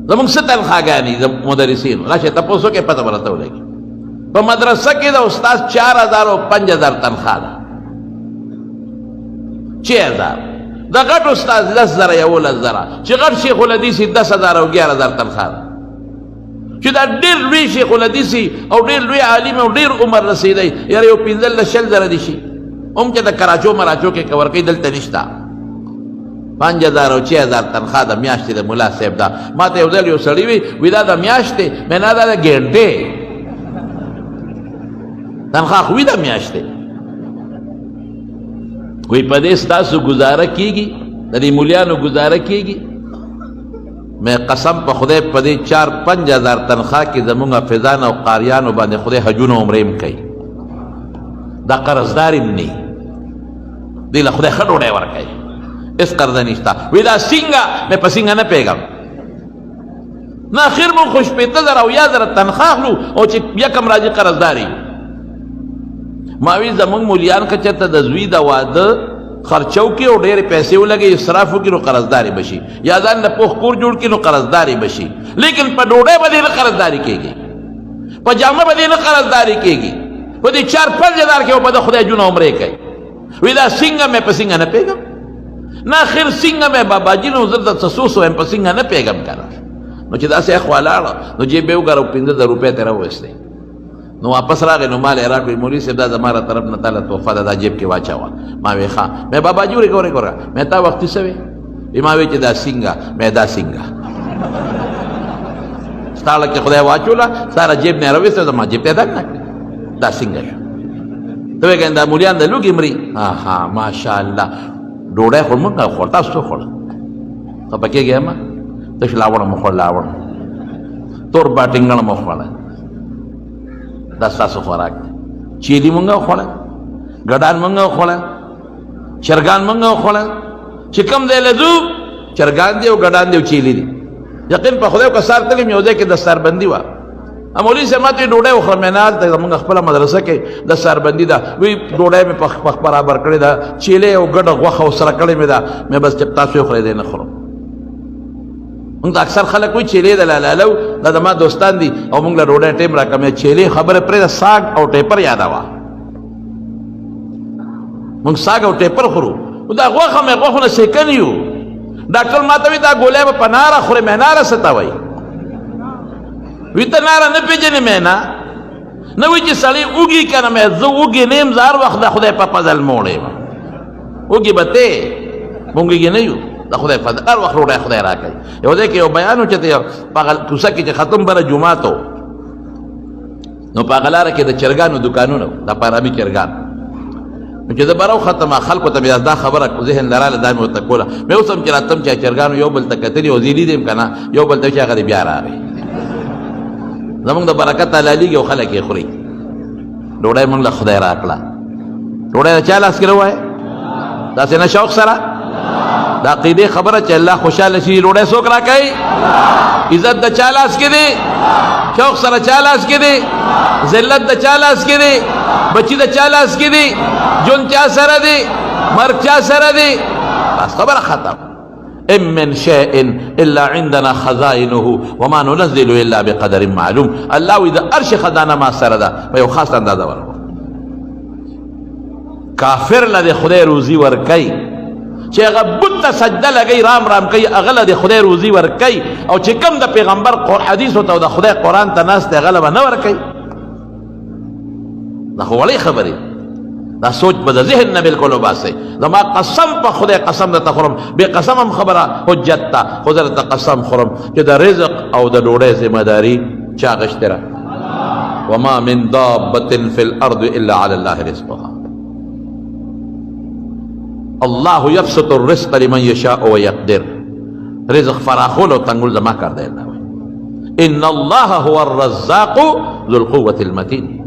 زمونږ څه تنخواګانې د مدرسینو راشئ تپوس وکړئ پته به راته ولګي په مدرسه کې د استاد 4000 او 5000 تنخوا ده 6000 د غټ استاد 10000 یا 11000 چې غټ شیخ الحدیث 10000 او 11000 تنخوا ده چې دا ډېر لوی شیخ الحدیث او ډېر لوی عالم او ډېر عمر رسېدی یاره یو 15-20 دي شي هم چې د کراچو مراچو کې کور کوي دلته نشته 5000 او 6000 تنخوا د میاشتې د ملا صاحب ده ما ته یو ځل یو سړي وي دا د میاشتې مې نه دا د ګنټې تنخوا خو وي د میاشتې وی په دې ستاسو ګزاره کېږي د دې مولیانو ګزاره کېږي میں قسم په خدای په دې 4-5 هزار تنخوا کې زمونږ حافظان او قاریانو باندې خدای حجونه عمرې هم کوي دا قرضدار هم نه دی له خدای ښه ډوډۍ ورکوي اس قرض نشته وی دا څنګه مې په څنګه نه پیږم نه اخر مو خو 15000 او 1000 تنخوا اخلو او چې یکم راځي قرضداري ما وی زمونږ مولیان که چېرته د زوی د واده خرچو کې او ډېرې پیسې ولګي اسراف وکړي نو قرضداري بشي یا ځان له پوخ کور جوړ کړي نو قرضداري بشي لیکن په ډوډۍ باندې نه قرضداري کېږي په جامه باندې نه قرضداري کېږي په دې 4-5 هزار کې په د خدای جونه عمرې کوي وی دا څنګه مې په څنګه نه پیږم نه اخر څنګه مې باباجي نو زه د څه وایم په څنګه نه پیږم کنه نو چې داسې اخوا لاړه نو جیب یې وګاره 15000 روپۍ ترې راوویستې نو واپس راغی نو مال یې راکړی مولوي صاحب دا زما له طرف نه تاله تحفه ده دا جیب کې واچوه ما وی ښه مې باباجي ګوره مې تا وختي څه وی ما وی چې دا څنګه مې دا څنګه ستا لکه خدای واچوله ستا له جیب نه یې راویسته زما جیب ته دننه کړې دا څنګه شو ته وایې دا مولیان د لوږې مري ها ماشاءالله ډوډۍ خو موږ خوړ تاسو څه خوړه خفه کېږې اما تش لاوړه مو خوړ لاوړ تور باټینګڼ مو خوړه دا ستاسو خوراک دی چیلي مونږ وخوړل ګډان مونږ وخوړل چرګان مونږ وخوړل چې کوم ځای له ځو چرګان دي او ګډان دي او چیلي دي یقین په خدای که سار تلم یو ځای کې دستاربندي وه مولوي صاحب ما ته ډوډۍ وخوړه مې نه هلته زمونږ خپله مدرسه کې دستاربندي ده وی ډوډۍ مې پخ برابر کړې ده چیلې او ګډه غوښه ورسره کړې مې ده مې بس چې تاسو یې خورئ دی نه خورم مونږ ته اکثر خلک وایي چیلې د لالو دا زما دوستان دي او مونږ له ډوډۍ ټیم راکړه مې چیلې خبره پرېږده ساګ او ټیپر یادوه مونږ ساګ او ټیپر خورو دا غوښه مې غوښو نه سیکن یو ډاکټر ما ته وایي دا ګولۍ به په ناره خورې مې ناره څه ته وایي وی ته ناره نه پېژنې مې نه وایي چې سړی وږي که نه مې زه وږي نه یم زه هر وخت د خدای په فضل موړی یم وږي به ته مونږ وږي نه یو د خدای فضل هر وخت ډوډۍ خدای راکوي یو ځای کې یو بیان و چې په هغه کوڅه کې چې ختم بره جومات و نو په هغه لاره کې د چرګانو دوکانونه و د پارامي چرګان نو چې زه بره وختم خلکو ته مې دا خبره ذهن لراله دا مې ورته کوله مې اوس هم چې راتم چې چرګانو یو بل ته کتلي او زه لیدم که نه یو بل ته چې هغه بیا راغی زمونږ د برکت حلالیږي او خلک یې خوري ډوډۍ مونږ له خدای راکړه ډوډۍ د چا لاس کې راوایې داسې نه شوق سره دا عقیدې خبره چې الله خوشحاله شي ډوډۍ څوک راکوي عزت د چا لاس کې دی شوق سره چا لاس کې دی ذلت د چا لاس کې دی بچي د چا لاس کې دی ژوند چا سره دی مرګ چا سره دی بس خبره ختم ام من شيء الا عندنا خزائنه وما ننزل الا بقدر معلوم الله وی د ارش خزانه ما سره ده په یو خاص اندازه ورکو کافر له خدای روزي ورکي چې هغه بت ته سجده لګي رام کوي هغه له خدای روزي ورکي او چې کوم د پیغمبر حدیث او د خدای قرآن ته ناست دی هغه به نه ورکي دا خو وړې خبرې دا سوچ به د ذهن نه بالکل وباسئ زما قسم په خدای قسم درته خورم بې قسم هم خبره حجت ته خو زه درته قسم خورم چې د رزق او د ډوډۍ ذمهداري چا اخیستې ده وما من دابة في الارض الا على الله رزقها الله يبسط الرزق لمن يشاء ويقدر رزق فراخول او تنگول زما کار دی الله ان الله هو الرزاق ذو القوة المتين